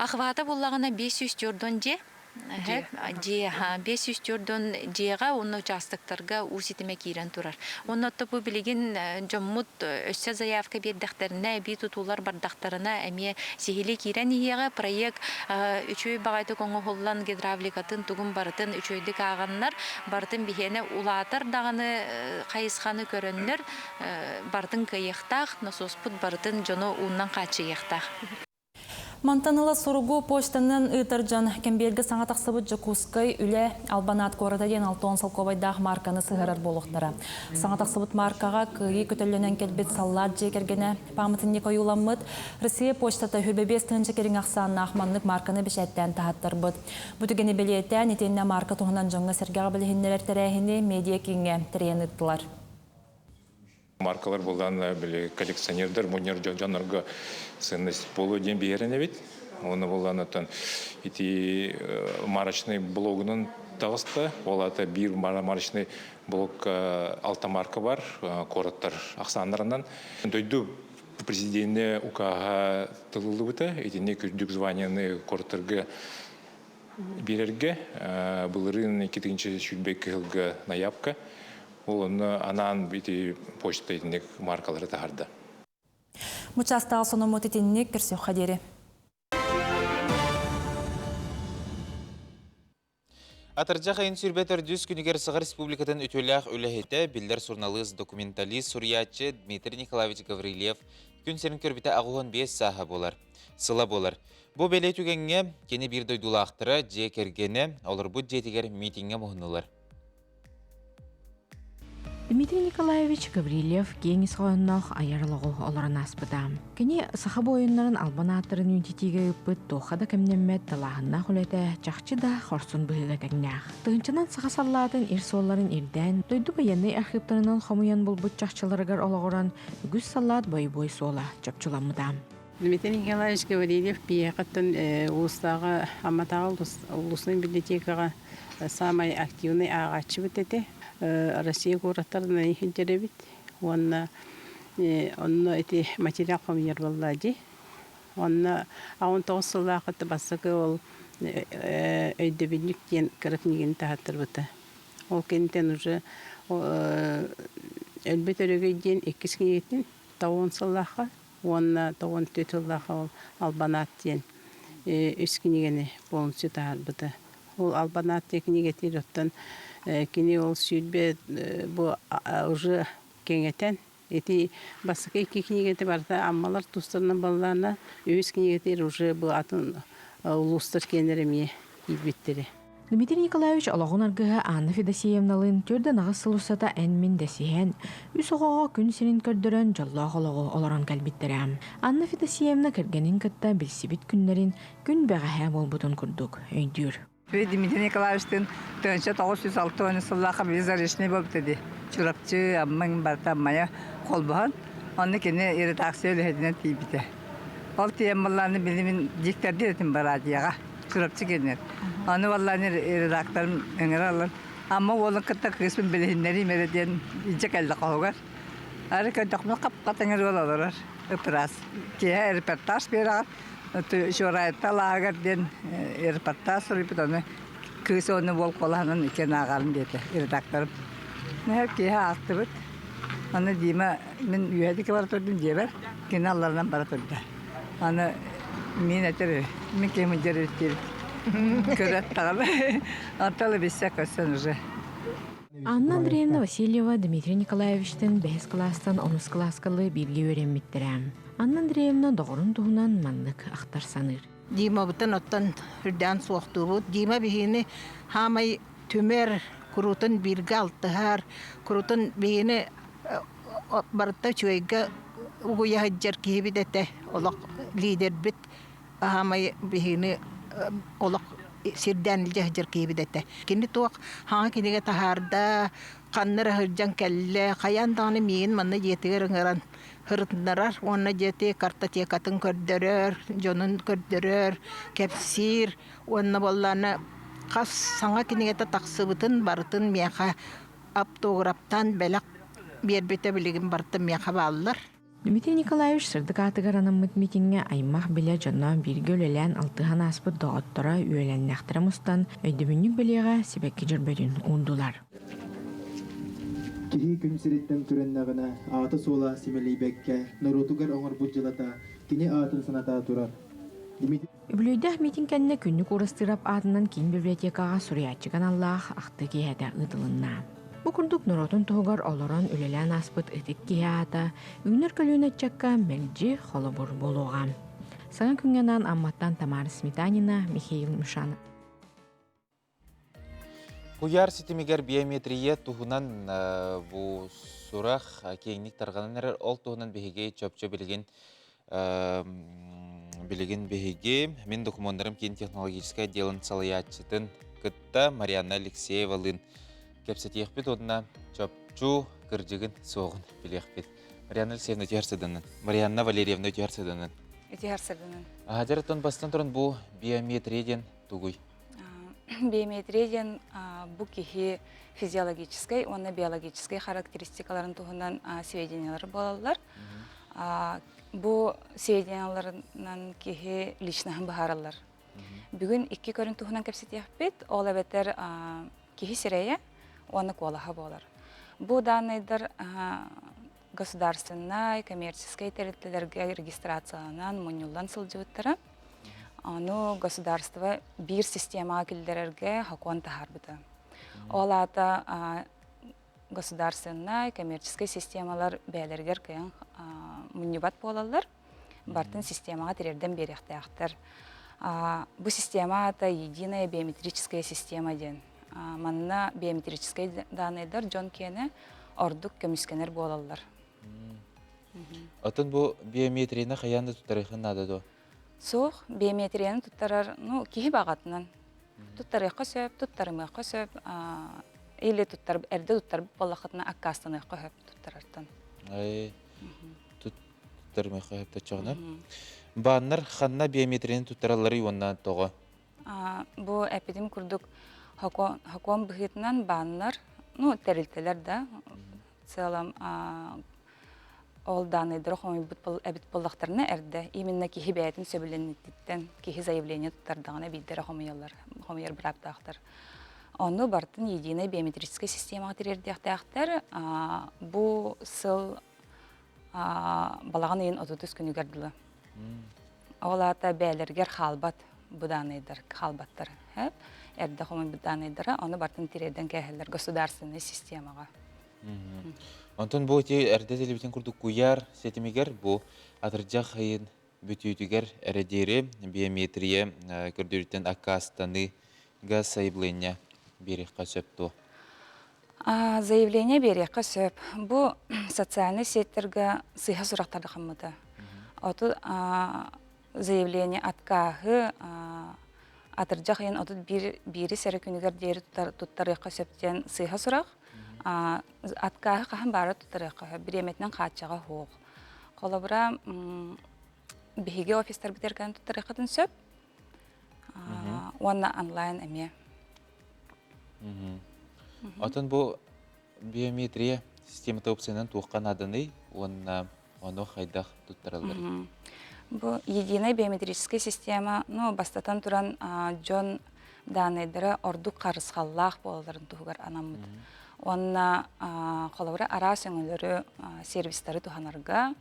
Ақваты болағына 500 түрден же, 500 түрден жеға оны жастықтарға уситіме кейрен тұрар. Оны отты білеген жоммут өссе заявка бердіқтеріне, әбей тұтулар бардақтарына әме сехілі кейрен еға проект үшөй бағайды коңы қолан гидравликатын тұғын барытын үшөйдік ағанлар бартын бігені улатыр дағаны қайысқаны көрінлер бартын кайықтақ, насоспыт бартын жоны ұннан қачы еқтақ. Мантанылы сұрғу почтанын ұйтыржан кембелгі саңа тақсыбыт жүкускай үлі албанат қорыда ден 6 салковайдағы марканы сығырар болуқтары. Саңа тақсыбыт маркаға күйі көтілінен келбет саллар жекергені памытын не қойуламыд, Россия почтата хүрбебес тыңчы керің ақсанын ақманлық марканы бішәттен тағаттыр бұд. Бұтігені білеттен етеніне марка тұғынан жоңғы сәргеға білігіндер тәрәхіне медиа кеңе тірейін ұттылар. Маркалар болған коллекционердер, мөнер жанрға ценность болу ден бейеріне бет. Оны болған өттен марочный блогының тағысты. Ол аты бір марочный блог 6 марка бар, қорыттар ақсандарынан. Дойду президентіне ұқаға тылылы бұты, етіне күрдік званияны қорыттарға берерге. Бұлырын 2-ші шүлбек ғылғы наябқа. Оны анан бити почта етінек маркалары тағарды. Мұчастағы соны мұт етінек кірсе қадері. Атыржа қайын сүрбет үрдіс күнігер Сығыр Республикатын өтөләқ өләхеті білдер журналист, документалист, суриятчы Дмитрий Николаевич Гаврилев күн серін көрбіті ағуын 5 саха болар. Сыла болар. Бұл бәле түгенге кені бір дойдулақтыры же кергені олар бұд жетігер митинге мұхынылар. Дмитрий Николаевич Гаврилев кеңіс қойыннақ айарлығы оларын аспыдам. Кені саха бойынларын албанаттырын үнтетіге үппіт тоқада кәмнеммет талағынна құлеті жақчы да қорсын бұйылы кәгнәқ. Тұғынчынан саха саллатын ирсолларын ирден, дойду баянный архивтарынан қомуян бұлбұт жақчыларығар олағыран үгіз саллат бой-бой сола чапчыламыдам. Дмитрий Николаевич Гаврилев пиекаттан улустағы Аматағал улусының библиотекаға самый активный ағачы бітеті. Россия городтарына ихинтеребит. Онна эти материал комьер боллади. Онна 19 сылақыты басықы ол өйдебінлік ден кіріпнеген тағаттыр бұты. Ол кенттен уже әлбет өрігі ден 2 кенеттен 9 сылақы. Онна 9 сылақы ол албанат ден үскенегені болынсы тағар бұты. Ол албанат текінегетер оттан кини ол сүйдбе бу уже кеңетен эти басқа кигнигети барда аммалар тустарынан балларына өз кигнигетер уже бу атын улустар кенереме кийбиттери. Дмитрий Николаевич олагын аргыга Анна Федосеевналын төрдө нагыс сылусата энмин десиен үс оғаға күн сирин көрдөрөн жаллағылығы оларан кәлбиттерем. Анна Федосеевна кіргенин кытта билсибит күннерин күн бәғәһә болбутун курдук өйдүр. Дмитрий Николаевичтің 1906 сыллақа визаришный болып деді. Чурапчы аммың барта мая қол бұған. Оны кені редакция өлігедінен тейбіді. Ол тейім балларыны білімін диктерді етім бар адияға. Чурапчы кенер. Оны балларыны редакторым өңір алыр. Амма олың кітті қыспын білігіндері мереден иче кәлді қоғығар. Әрі көндіқмі қапқа тәңір ол алырар. Үпірас. Кейе репортаж берағар. Шорайта лагерден репортаж сұрып оны кыз оны бол қоланын екен ағалым деді редакторым. Нәр кейі ақты бұд. Оны деймі мен үйәдікі бара тұрдым дебер, кені алларынан бара тұрды. Оны мен әтір, мен кемін жер өттері. Көрәт тағалы. Анталы бесе көсін уже. Анна Андреевна Васильева Дмитрий Николаевичтің 5 кластан 10 класкалы бірге өремміттерем. Анна Андреевна доғырын туғынан маннық ақтар саныр. Дима бұтын оттан үрден соқты бұд. Дима бігені хамай түмер күрутын бірге алтығар, күрутын бігені барытта чөйгі ұғыя хаджар кейбі дәті олық лидер біт. Хамай бігені олық сирден жахжар кейбидете. Кини туақ хаң кинеге тахарда қанныр хыржан кәлі қаяндағыны мейін манна жетігер ыңыран хырытындарар. Онна жеті картотекатын көрдірер, жонын көрдірер, кәпсир. Онна болланы қас саңа кинеге тақсыбытын барытын мияқа аптографтан бәлік бербете білігін барытын мияқа балылар. Дмитрий Николаевич сырдык атыгар анамыт митинге аймақ біле жонна бірге өлелен алтыған аспыт доғыттыра үйелен нәқтірамыстан өйдіміннік білеға себекке жүрбөдін ундулар. Кихи күн сиреттен түреннағына аты сола семелейбекке нұрутугар оңыр бұджылата кені атын саната тұрар. Үблүйдәх митингкәнне күннік урыстырап атынан кейін библиотекаға суриятчыган Аллах ақты кейәді ұдылынна. Бу курдук норотун тугар олорон үлелен аспыт этик кияата, үйнөр көлүүнө чакка мелжи холобур болугам. Саңа күнгенан амматтан Тамара Сметанина, Михаил Мишанов. Куяр сетимигер биометрия туһунан бу сурах кеңник тарганан ол туһунан беге чөпчө билеген беге мен документтарым кен технологическая делан салаятчытын кытта Марьяна Алексеева лын кепсетиехпит одна чөпчу кыржыгын соғын билехпит. Марьяна Алексеевна тиярсыдынын. Марьяна Валерьевна тиярсыдынын. Тиярсыдынын. Ажарытын бастан туран бу биометрияден тугуй. Биометрияден бу кихи физиологической, онна биологической характеристикаларын туһунан сведениялар болалар. Бу сведенияларынан кихи личнаһын баһаралар. Бүгүн 2 көрүн туһунан кепсетиехпит, ол эбетер кихи сирея, оны колаха болар. Бу данныйдар государственной, коммерческой территориялерге регистрацияланан, мунюллан сылжыбыттара. Ону государство бир система килдерерге хакуан тахарбыта. Олата государственный коммерческий системалар бәлергер кыян муннибат болалар. Бартын системаға терерден беректяқтыр. Бу система ата единая биометрическая система ден. Манна биометрическая данныйдар Джон Кене ордук көміскенер болалар. Атын бу биометрияны қаянды тұттарықын надады? Соқ, биометрияны тұттарар, кейі бағатынан. Тұттарыққа сөп, тұттарымыққа сөп, или әрді тұттар болақытына аққастаныққа сөп тұттарартын. Тұттарымыққа сөп тұтчағына. Бағынар қанна биометрияны тұттаралары оннан тоғы? Бу әпедем күрдік хакуан бұғытынан бағынар, тәрілтелер да, целом ол данныйдыр әбіт болақтарына әрді. Именно кейі бәйтін сөбіленеттен, кейі заявление тұттардағына бейдері хомайыр бір аптақтар. Оны бартын единая биометрическая системаға терердіяқтақтар, бұ сыл балаған ең 30 күні көрділі. Ол ата бәлергер қалбат бұданайдар, қалбаттар. Әрді хомай бұданайдары, оны бартын терерден кәхелер государственный системаға. Антон бұл әрді телебітен күрдік көяр, сетімегер бұл атыржақ хайын бүтүйтігер әрәдері биометрия көрдіріттен акастаны газ заявление берек қасөпті. Заявление берек қасөп. Бұл социальный сеттерге сыйға сұрақтарды қамыды. Оты заявление аткағы атыржақ хайын оты бири сәрі күнігер дері тұттары қасөптен сыйға сұрақ. Аткағы қахан бары тұттарыққа, біреметінен қатшаға хоқ. Қолабыра бігі офистар бітерген тұттарыққатын сөп, онна онлайн әме. Атын бұл биометрия системата опцияның туыққан адыны, оны қайдақ тұттаралар? Бұл единая биометрическая система, бастатан тұран Джон данайдары ордық қарысқаллақ болаларын тұғығар анамыд. Онна қолауыра ара сөңілері сервистары туханарға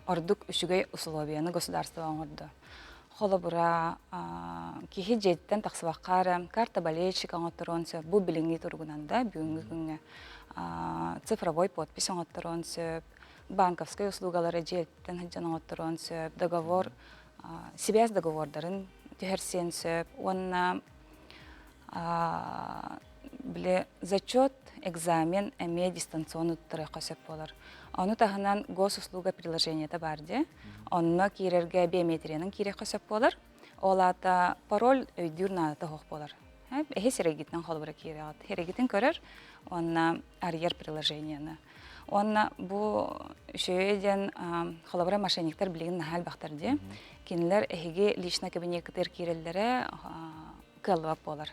ордук үшігей условияны государство оңырды. Қолауыра кейі жеттен тақсыбаққары карта болельщик оңыттыронсы бұл біліңгі тұрғынанда бүгінгі күнге цифровой подпись оңыттыронсы, банковской услугалары жеттен хыджан оңыттыронсы, договор, себяз договордарын түйерсенсі, онна біле зачет, экзамен, әме дистанционы тұттырыққа сөп болар. Оны тағынан госуслуга приложениеті барды. Онына кейерерге биометрияның кейерекқа сөп болар. Ол ата пароль өйдүр надыты хоқ болар. Әхе серегетінің қолы бірі кейерегет. Херегетін көрір, онына арьер приложенияны. Онына бұл шөйеден қолы бірі мошенниктер білеген нахал бақтарды. Кенілер әхеге лична кабинеттер кейерелері кылып болар.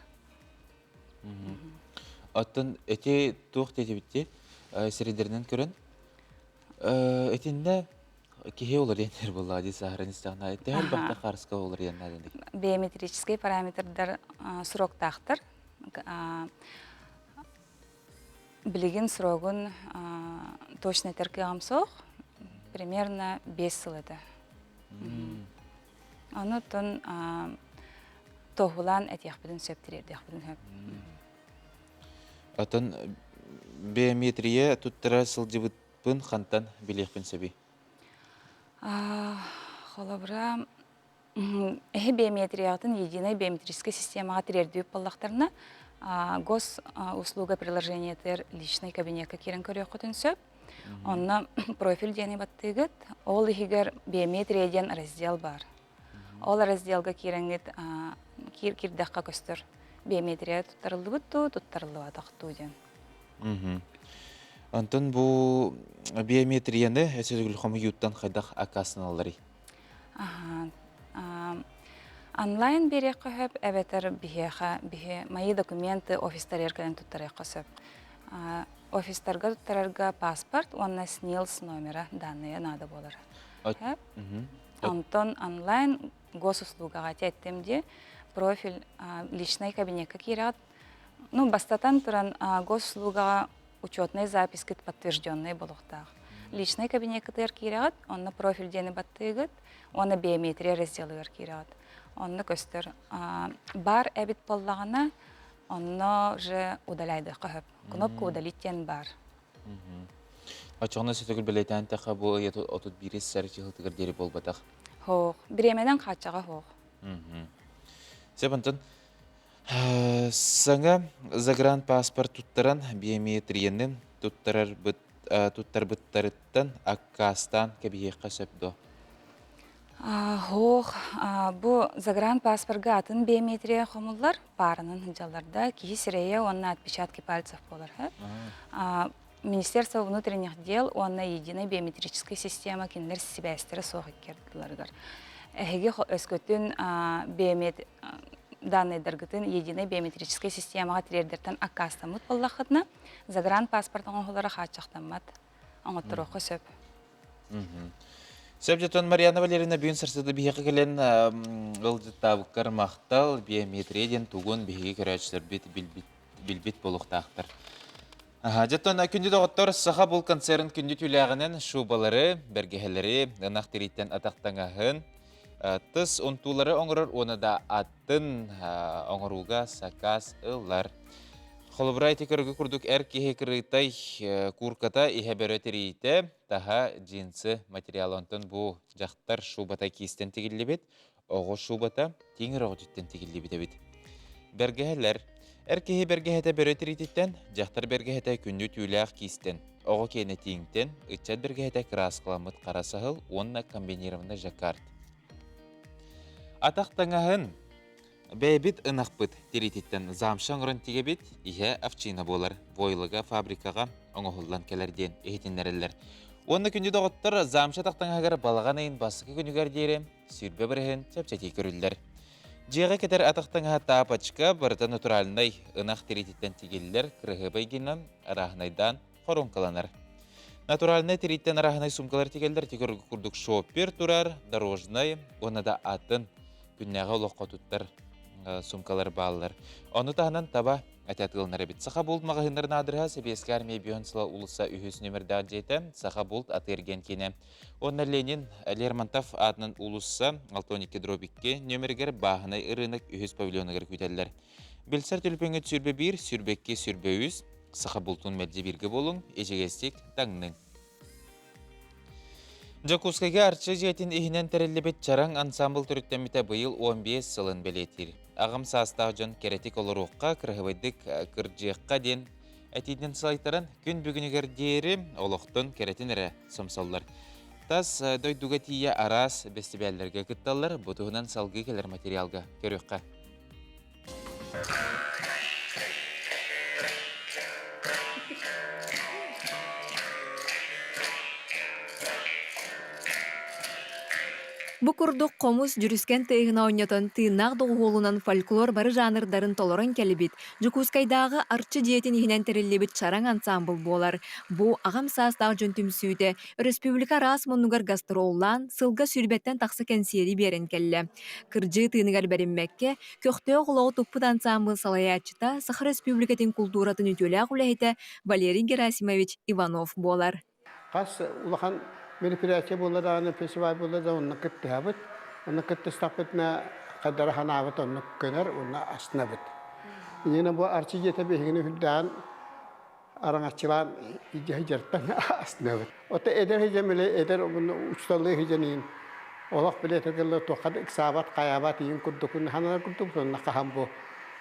Аттын әте туық тәте бітті сәредерінен көрін. Әтінде кеге олар ендер бұл ади сағырын істіғына. Әтті әл бақта қарысқа олар ендер? Биометрический параметрдар сұрок тақтыр. Білеген сұрогын точно тәркі ғамсоқ примерно 5 сыл еді. Оны тұн тоғылан әтеқ бұдын сөптірерді. Атын биометрия туттара сылжыбытпын қантан білеқпін сөбей? Қолабыра әхе биометриятын единая биометрическая системаға тірерді боллақтарына гос услуга приложениетер личный кабинетка керен көрі құтын сөп. Онна профиль дені баттығыт, ол егер биометрия ден раздел бар. Ол разделға керенгет кирдаққа көстір. Биометрия тұттарылды бұтту, тұттарылды атақту ден. Антон, бұл биометрияны әсізгіл қомы юттан қайдақ акасын алыры? Онлайн берек қөп, әбетер біге майы документы офистар еркелен тұттары қосып. Офистарға тұттарарға паспорт, онна СНИЛС номера данные надо болар. Антон онлайн госуслугаға тәттімде профиль личный кабинетка кират. Бастатан туран госуслуга учетной записки подтвержденные болуқтақ. Личный кабинетка кират, онна профиль дені баттығыт, онна биометрия разделы кират. онны көстөр. Бар әбит боллағына, онны же удаляйды қығып. Кнопка удалиттен бар. Ачығына сөтігіл білейтен тәқі бұл отут бірес сәрі жығылтығыр дері бол батақ. Хоқ. Біремеден қатшаға хоқ. Себантын, саңа загран паспорт туттаран биометриянын туттар бұттарыттан аққастан кәбейеққа сөпді. Хоқ, бұл загран паспорға атын биометрия қомылар парының хынжаларда кейі сірейе онна отпечатки пальцев болар. Министерство внутренних дел, онна единая биометрическая система кендер себәстері соғы керділердер. Әхеге өскөттін данныйдыргытын единая биометрическая системаға тірердерден аққастамыт боллақытына загран паспортың оғылары қатшақтамат оңыттыр оқы сөп. Сөп жетон Марьяна Валерина бүйін сырсыды бейеқі келен ғылжыттабыққар мақтал биометрияден туғын бейеге көрәтшілер білбет болуқтақтыр. Жетон күнді доғыттар саға бұл концерн күнді түләғінен шубалары, бәргехелері, ғынақ тереттен атақтаңағын, тыс онтулары оңырыр, оны да аттын оңыруға сақас ұллар. Қолыбырай текіргі күрдік әр кеге кірітай күрката ихе бәрі терейті, таға джинсы материалонтын бұл жақтар шубата кейстен тегілі бет, оғы шубата теңір оғы жүттен тегілі бет. Бәргехелер, әркеге бергехеті бөрі теритеттен, жақтар бергехеті күнді түйләқ кейстен. Оғы кейіне теңтен, үтчат бергехеті красқыламыт қарасығыл, онына комбинированный жаккарт. Атақтаңағын бәйбіт ынақпыт теритеттен замшан ұрын тегебет, ihe авчина болар, бойлыға, фабрикаға, оңығылдан кәлерден, ехетінлерілер. Онына күнді доғыттыр замша тақтаңағыр балаған айын басықы күнігер дейрі, сүрбе бірігін чәпчәтей көрілдер. Жеға кетер атақтаңа тапачка барыта натуральнай ынақ теритеттен тегелілер кірігі байгеннен арахнайдан хоронкаланар. Натуральнай тереттен арахнай сумкалар тегелдер тегіргі күрдік шоппер турар, дорожнай, оны да атын күннәға олыққа туттар сумкалар балылар. Оны тағынан таба әтәтілінар әбет. Сақа болт мағahынларын адырға себескі армия бүйонсыла ұлыса үйіз нөмірді жеті, сақа болт атырген кені. Оны Ленин Лермонтов адынан ұлыса 6-12-2 нөміргер бағынай ұрынық үйіз павильонығыр көтелілер. Білсар түлпіңі сүрбе бір, сүрбекке сүрбе үз, сақа болтын мәлде бірге болың, ежегестік таңның. Жакускайга арчы жетін ихінен тәрелебет чараң ансамбл түріттеміті бұйыл 15 сылын білетір. Ағым састағы жон керетик олыруққа кірғывайдық кіржеққа ден әтейден сылайтырын күн бүгінігер дейірі олықтың керетін әрі сомсаллар. Тас дойдуға тия арас бестебәлерге күтталар бұтығынан салғы келер материалға көріққа. Бу курдук комус жүрүскен тыйгына ойнотон тыйнак доголунан фольклор бары жанрдарын толорон келибит. Жукускайдагы арчы диетин ихинен терилибит чараң ансамбл болар. Бу агам саастагы жөнтүмсүүтэ республика рас монугар гастроллан сылга сүрбеттен таксы кенсери берен келле. Кыржы тыйныгар беринмекке көктөө голоо туппут ансамбл салаячыта Сахар республикатын культуратын үтөлө агулайта Валерий Герасимович Иванов болар. Кас улахан мероприятие было да, фестиваль было да, он накатывает, он накатывает на кадр ханавит, он наконер, он остановит. И не набо арчи это бегины худдан, арангачилан и джахиртан остановит. Вот эдер хижамиле эдер учталлы хижанин, олах билет это то хад эксабат каябат ин куддукун ханар куддукун накахамбо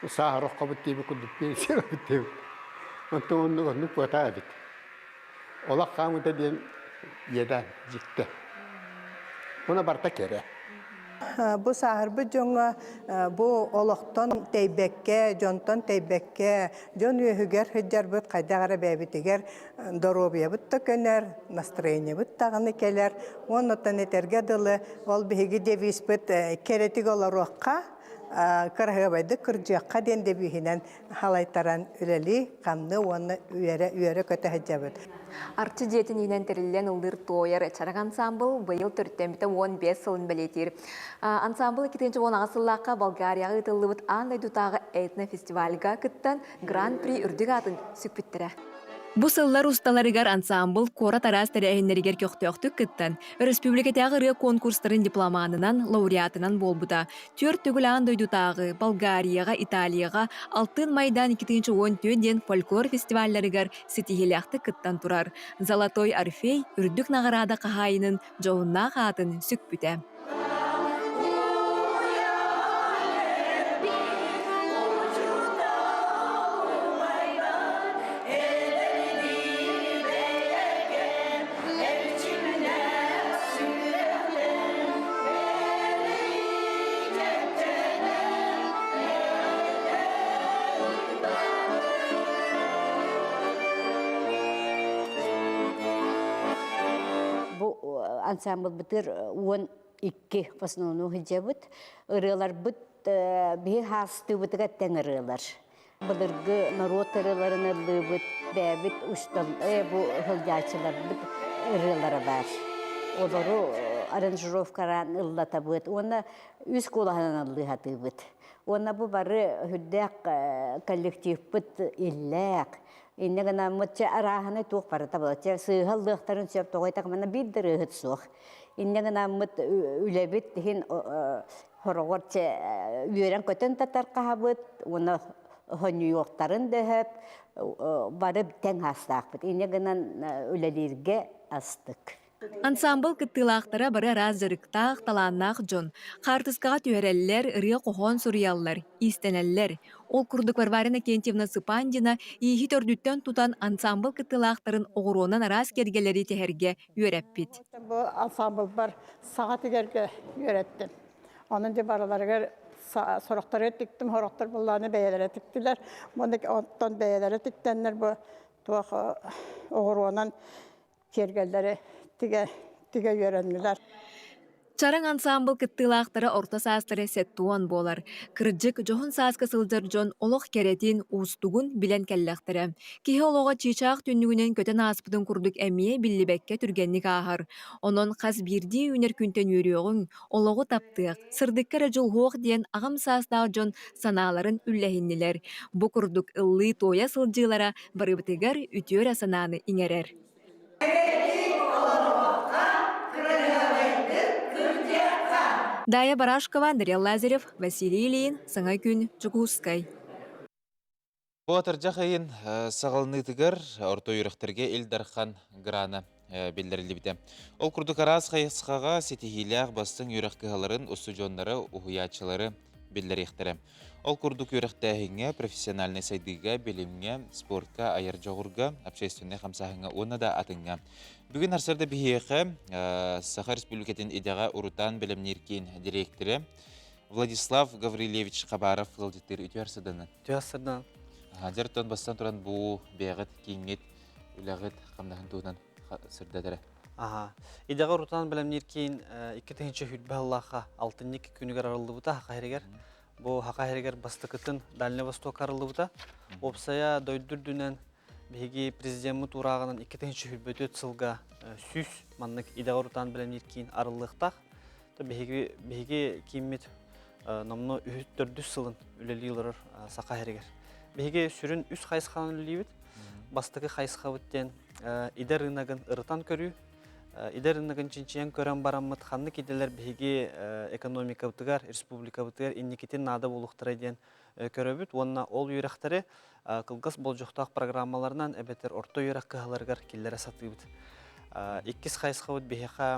сахарох кабутти бикуддуппи сирабитти. Он то он нукватабит. Олах камута ден Yedan jikte. Buna barta kere. Bu sahar bu jonga bu olokton teybekke, jonton teybekke, jon ühüger hüjar but kaydagara bebitiger dorobiya but tökener, настроение but tagını keler. Onnotan eterge dılı ol bihigi devis but keretik olarakka Karagabeyde kırcakka dende bihinen halaytaran üleli kanlı onu üyere kötü hecabet. Арчы диетин инен терилен ылдыр тояр чарак ансамбл быйыл төрттемите 15 сылын белетир. Ансамбл 2-10 асыллакка Болгарияга ытылыбыт андай дутагы этно фестивальга кыттан Гран-при үрдүк атын сүкпүттүрө. Бу сыллар усталарыгар ансамбл кора тарас тәрәһиннәригер көктөктүк кыттан республикатагы ры конкурстарын дипломанынан лауреатынан болбута. Төр түгүлән дойдутагы Болгарияга, Италияга, Алтын майдан 2-10 ден фольклор фестивальләригер ситихиләхты кыттан турар. Золотой орфей үрдүк нагырада кахайынын жоунна хатын сүкпүтә. Ансамбль бітір 12 в основном хиджабыт. Ырылар бит бе хасты битіға тәң ырылар. Бұлырғы народ ырыларын ылы бит, бәбіт ұштал, бұ хылдячылар бит ырылары бар. Олары аранжировкаран ыллата бит. Оны үз қолағынан ылы хаты бит. Оны бұ бары хүддәк коллектив бит илләк. Инне гана мөтчә араханы тук барыта булача сыгылдыктарын сөп тогайтак мана биддер ыгыт сук. Инне гана мөт үлебит дигән хорогорча үйрән көтен татар кабыт, уны Нью-Йорктарын дәһәп барып тәң хастак бит. Инне гана үлеләргә астык. Ансамбл кыттылақтара бары разырықтақ таланнақ жон. Қартысқаға түйереллер, ырия қохон сурьяллар, истенеллер. Ол күрдік Варварина Кентьевна Сыпандина иихи төрдүттен тутан ансамбл кыттылақтарын оғыруынан арас кергелері техерге үйереппит. Бұл ансамбл бар саға тегерге үйереттім. Оның де бараларығар сұрақтар еттіктім, хорақтар бұлланы бәйелері тіктілер. Бұны онтан бәйелері тіктенлер бұл оғыруынан кергелері тиге үйренмелер. Чаран ансамбл кыттылақтары орта састыры сеттуан болар. Кырджык жоғын саска сылдыр жон олық керетин устугун билен келлектері. Кихе олуға чичақ түннігінен көтен аспыдың күрдік әмие биллибәкке түргенник ағыр. Онон қаз бірді үнер күнтен үйріоғын олуғы таптық. Сырдықкері жылғуық ден ағым састағы жон саналарын үлләхіннелер. Бұ күрдік ыллы тоя сылджилара барыбытыгар үтер асананы иңерер. Дая Барашкова, Дарья Лазарев, Василий Ильин, Саңа күн, Чукускай. Бұл атыржа қайын сағылны тігір орто үйріқтерге Илдархан Грана белдерілді біте. Ол күрдік арас қайысқаға сетихилях бастың үйріқ кығаларын ұсы жонлары, ұхуячылары белдеректері. Ол күрдік үйріқтәхіңе, профессиональный сайдыға, білімге, спортқа, айыр жоғырға, общественный қамсағыңа, оны да атыңа. Бүгін арсырды бігеқі Саха Республикатын идеға Урутан білімнеркен директоры Владислав Гаврилевич Қабаров ғылдеттер үті арсыданы. Үті арсыданы. Жартон бастан тұран бұл бәғыт, кеймет, үләғыт қамдағын туынан сырдадыры. Идеға Урутан білімнеркен 2-тінші хүлбі Аллаға 6-2 күнігер арылды бұта хақа herегер. Бұл хақа herегер бастықытын Дальний Восток арылды бұта. Опсая дойдүрдүнен Беги президент урағынан 2-тінші хүлбөтөт сылға сүз маннык идеға Урутан білімнеркен арылықтақ. Беги кеймет намно 3-4 сылын үлелі ұлырыр сақа herегер. Беги сүрін үс қайсықанын үлелейбіт. Бастығы қайсықавыттен иде рынагын ырытан көрі. Иде рынагын чинчиян көрен бараммыт қанны кеделер беги экономика бұтығар, республика бұтығар, иннекетен нады болуқтыра ден көрөбіт. Онына ол үйрақтары қылғыс бол жоқтақ программаларынан әбетер орто үйрақ кығаларғар келлері сатыбыт. Иккіз қайсықавыт бейіға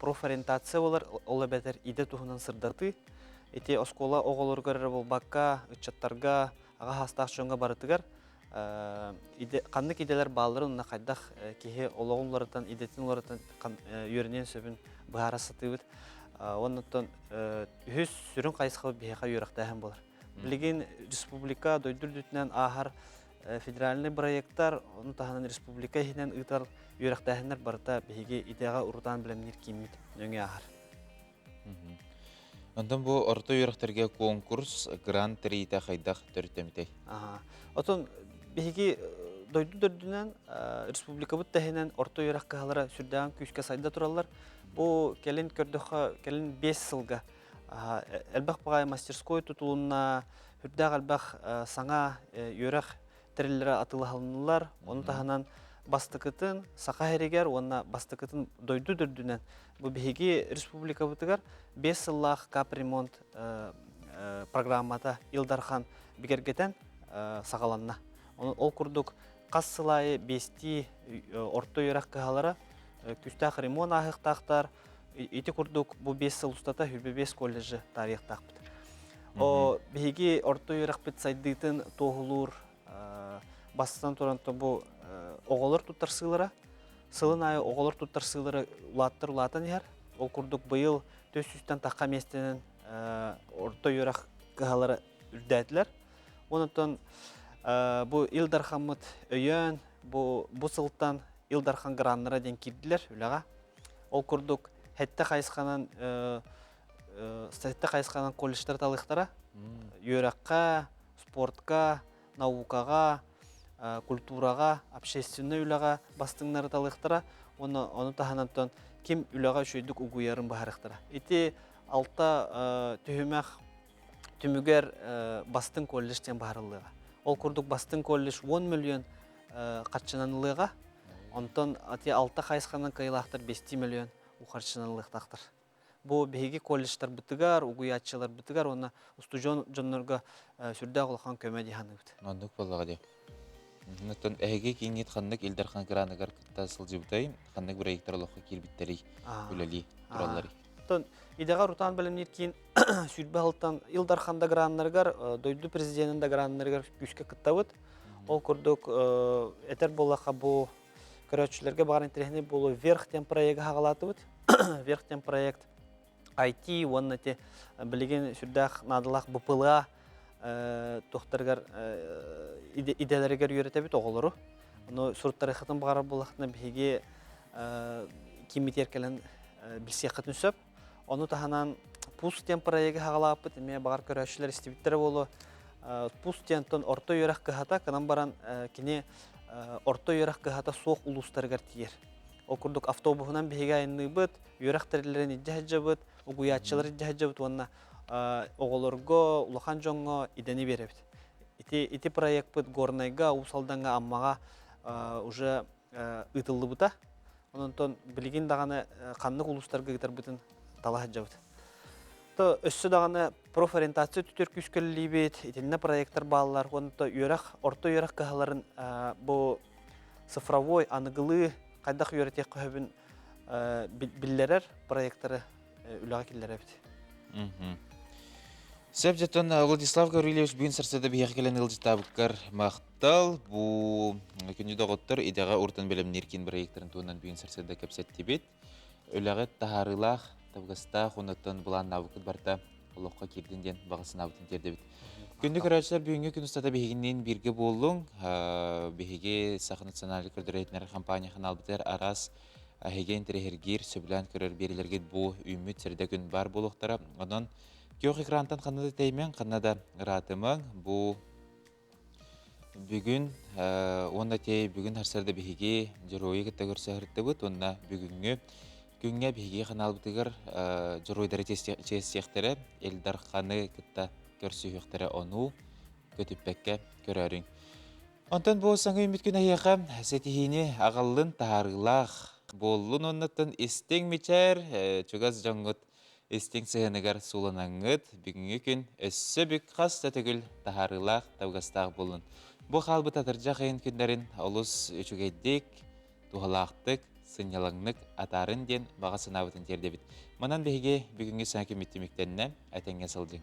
профориентация олар, ол әбетер иде тұғынан сырдаты. Эти оскола оғылырғары бол баққа, үтчаттарға, аға хастақ жонға барытығар. Қандық иделер балырын ұна қайдақ кеге олығыларыдан, идетін оларыдан үйерінен сөбін бұғара сатыбыт. Оннан үхіз сүрін қайсықавыт бейіға үйрақтайын болар. Білген республика дойдүрдүтінен ағар федеральный проекттар, оның тағынан республика хинен ұйтар үйрақтайындар барыта бейге идеға Урутан білімнер кеймет нөңе ағар. Ондан бұл орта үйрақтарға конкурс, грант рейті қайдақ түрттемітей? Отын бейге дойдүрдүнен республика бұт тәхінен орта үйрақ қағалары сүрдіған күшке сайда тұралар. Бұл келін көрдіға, келін 5 сылға әлбәқ бағай мастерской тұтылуына, үрдәғ әлбәқ саңа үйрақ тереллері атылы халынылар, оны тағынан бастықытын, сақа әрегер, оны бастықытын дойду дүрдінен. Бұл бігеге республика бұтығар 5 сыллақ капремонт программата Илдархан бігергетен сағаланна. Ол күрдік қас сылайы 5-ти орто ерақ кығалары күстақ ремон ағықтақтар, ити күрдік бұл 5 сыл ұстата хүрбе 5 колледжі тарихтақ бұд. Бігеге орто ерақ бет сайдыйтын тоғылыр бастан тұранты бұл оғылыр тұттар сылыра. Сылын айы оғылыр тұттар сылыры улаттан ер. Ол күрдік бұйыл 400-тен таққа местенен орто ерақ кығалары үрдәділер. Онытын бұл Илдархамыт өйен, бұл сылттан Илдархан граннара ден кирділер үліға. Ол күрдік хәтті қайысқанан колледжтар талықтара, үйераққа, спортқа, наукаға, культураға, общественный үліға бастыңнары талықтара, оны тағанантан кем үліға үшейдік ұғуярын бағарықтара. Еті алта түмігер бастың колледжтен бағарылыға. Ол күрдік бастың колледж 10 миллион қатшынанылыға, онтан алта қайысқанан кайылақтар 5 миллион ұқаршынанылықтақтыр. Бұл бейге колледжтар бұтығар, ұғуятшылар бұтығар, оны ұсты жонларға сүрді ағылған көмәді ханы бұд. Ондық болаға де. Нөттен әйге кейінет қандық Илдархан гранығар күтті сылжы бұтай, қандық бір әйіктар олыққа келбіттері өлелі тұралары. Идеға рутан білімнер кейін сүрбі ғылттан Илдарханда граннарғар, дойды президентінде граннарғар күшке күттауыд. Ол күрдік әтер болаға бұл көрәтшілерге бағар интернетіне бұл верхтен проекті ғағалаты бұд. Верхтен проект IT, оны те білеген сүрдәқ надылақ бұпылға тоқтарғар иделерігер үйреті біт оғылыру. Сұрттары қытын бағар болақытына біге кемет еркелен білсе қытын сөп. Оны тағанан пустен проекті ғағалап бұд, еме бағар көрәтшілер істебіттері болу. Пустен орто үйрақ қығата, қынан баран кене орто үйрақ қығата соқ ұлыстарғар тиер. Ол күрдік автобусынан бейге айынны бұд, үйрақ тәрелерін идді бұд, ұғуятшылар идді бұд, онына оғылырғы, ұлақан жоңға идені беребід. Ити проект бұд горнайға, ұсалданға аммаға уже ұтылды бұта. Онын білген дағаны қанлық ұлыстарға ғытар бұтын талаға жабыд. Өссі дағаны профориентация түтер күскілі бет, итінне проекттар балалар, орто үйрақ қағаларын бұл цифровой, анығылы, қайдақ үйретек қөбін білдерер проекттары үліға келдер әбді. Сөп жеттен Владислав Гаврилевич бүгін сарсады бейхекелен ылжытабыққар мақтал. Бұл күнді доғыттыр идеға ұртын білім неркен проекттарын туынан бүгін сарсады көпсетті бет. Үліға тағарылақ, табғыстақ, онаттан бұлан навықыт барта олыққа керденден бағысын авытын терді бет. Күнді көрәтшілер бүгінгі күн ұстата бейгінен бірге болуң. Бейге Сақы националды көрдірейтінер компанияхан албытыр арас әйген тірехергер сөбілән көрер берілерге бұл үміт сірді күн бар болуқтара. Онын кеуқ экрантан қанады тәймен, қанада ратымың. Бұл бүгін, онда тей бүгін әрсәрді бейге жыройы кітті көрсі ғыртты бұд. Онда бүгінгі күнге бейге қаналбытығыр жыройдары честектері Элдар қаны кітті көрсі үйіқтері ону көтіппәкке көрәрің. Онтан бұл саңы үміт күн аяға сәтихіне ағалын тағарылақ болын оннаттан істің мечер чугаз жаңғыт істің сығынығар суланаңыт бүгінгі күн өссі бүк қас тәтігіл тағарылақ тауғастақ болын. Бұл қалбы татыржақ айын күндерін олыс өчігейдік, туғалақтық, сынялаңнық атарын ден баға сынабытын тердебіт. Манан бейге бүгінгі саңы үміттіміктеніне әтенге сылдың.